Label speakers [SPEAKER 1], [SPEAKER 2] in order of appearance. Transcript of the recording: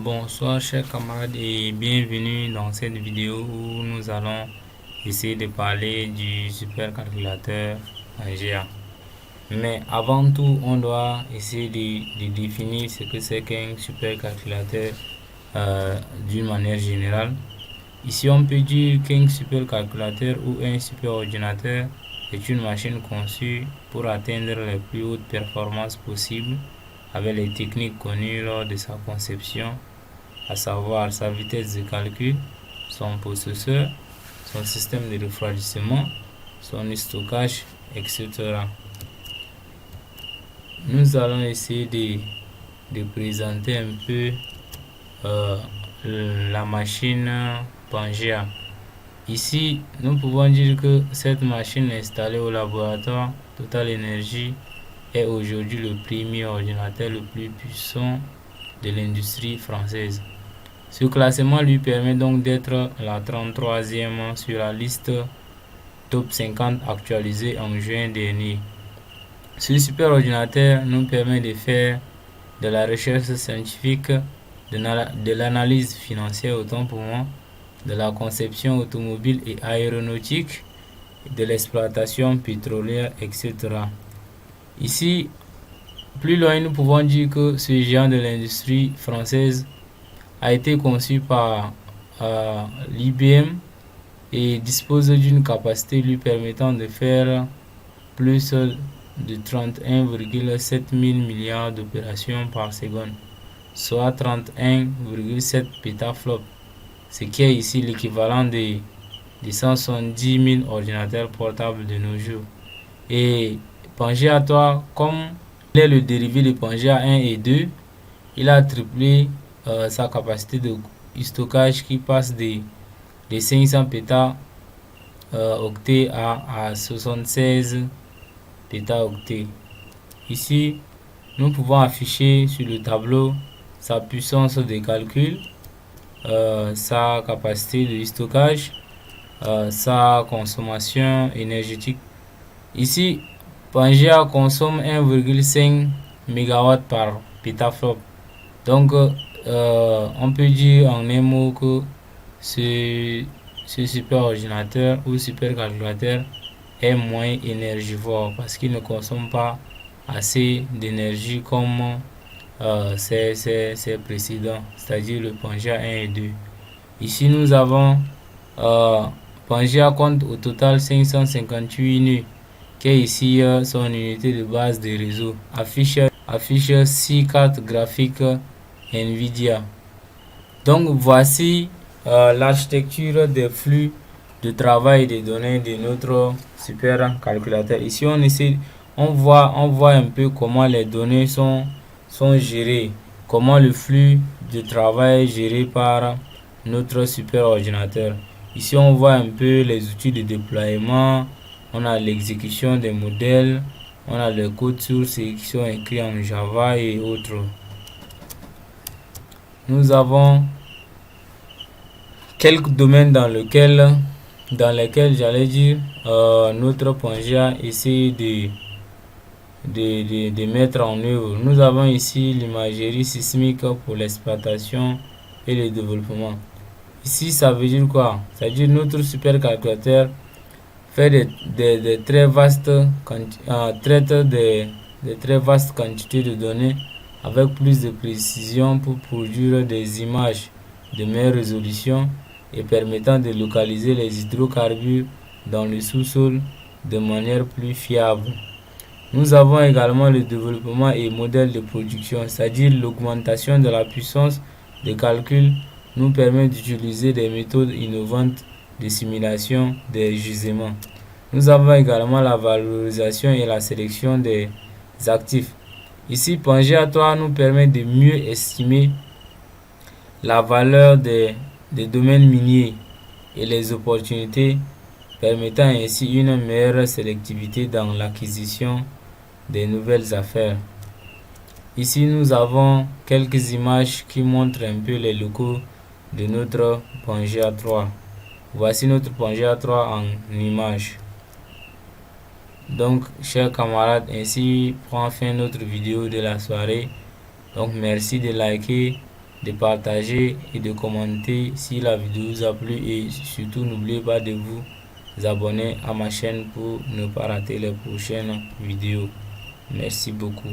[SPEAKER 1] Bonsoir chers camarades et bienvenue dans cette vidéo où nous allons essayer de parler du supercalculateur Pangea. Mais avant tout, on doit essayer de définir ce que c'est qu'un supercalculateur d'une manière générale. Ici, on peut dire qu'un supercalculateur ou un superordinateur est une machine conçue pour atteindre les plus hautes performances possibles avec les techniques connues lors de sa conception, à savoir sa vitesse de calcul, son processeur, son système de refroidissement, son stockage, etc. Nous allons essayer de présenter un peu euh, la machine Pangea. Ici, nous pouvons dire que cette machine installée au laboratoire Total Energy est aujourd'hui le premier ordinateur le plus puissant de l'industrie française. Ce classement lui permet donc d'être la 33e sur la liste Top 50 actualisée en juin dernier. Ce superordinateur nous permet de faire de la recherche scientifique, de l'analyse financière autant pour moi, de la conception automobile et aéronautique, de l'exploitation pétrolière, etc. Ici, plus loin, nous pouvons dire que ce géant de l'industrie française a été conçu par l'IBM et dispose d'une capacité lui permettant de faire plus de 31,7 000 milliards d'opérations par seconde, soit 31,7 pétaflops, ce qui est ici l'équivalent de 170 000 ordinateurs portables de nos jours. Et Pangea 3, comme il est le dérivé de Pangea 1 et 2, il a triplé sa capacité de stockage qui passe de 500 pétaoctets à 76 pétaoctets. Ici, nous pouvons afficher sur le tableau sa puissance de calcul, sa capacité de stockage, sa consommation énergétique. Ici, Pangea consomme 1,5 MW par pétaflop. Donc, on peut dire en un mot que ce superordinateur ou supercalculateur est moins énergivore parce qu'il ne consomme pas assez d'énergie comme ses précédents, c'est-à-dire le Pangea 1 et 2. Ici, nous avons Pangea compte au total 558 nœuds, qui est ici son unité de base de réseau. Affiche 6 cartes graphiques NVIDIA. Donc voici l'architecture des flux de travail et des données de notre supercalculateur. Ici on voit un peu comment les données sont gérées, comment le flux de travail est géré par notre superordinateur. Ici on voit un peu les outils de déploiement, on a l'exécution des modèles, on a les codes sources qui sont écrits en Java et autres. Nous avons quelques domaines dans lesquels j'allais dire notre Pangea essaie de mettre en œuvre. Nous avons ici l'imagerie sismique pour l'exploitation et le développement. Ici, ça veut dire quoi? Ça veut dire notre supercalculateur fait de très vastes traite de très vastes quantités de données avec plus de précision pour produire des images de meilleure résolution et permettant de localiser les hydrocarbures dans le sous-sol de manière plus fiable. Nous avons également le développement et modèle de production, c'est-à-dire l'augmentation de la puissance de calcul nous permet d'utiliser des méthodes innovantes de simulation des gisements. Nous avons également la valorisation et la sélection des actifs. Ici, Pangea 3 nous permet de mieux estimer la valeur des domaines miniers et les opportunités, permettant ainsi une meilleure sélectivité dans l'acquisition des nouvelles affaires. Ici, nous avons quelques images qui montrent un peu les locaux de notre Pangea 3. Voici notre Pangea 3 en image. Donc, chers camarades, ainsi prend fin notre vidéo de la soirée. Donc, merci de liker, de partager et de commenter si la vidéo vous a plu, et surtout n'oubliez pas de vous abonner à ma chaîne pour ne pas rater les prochaines vidéos. Merci beaucoup.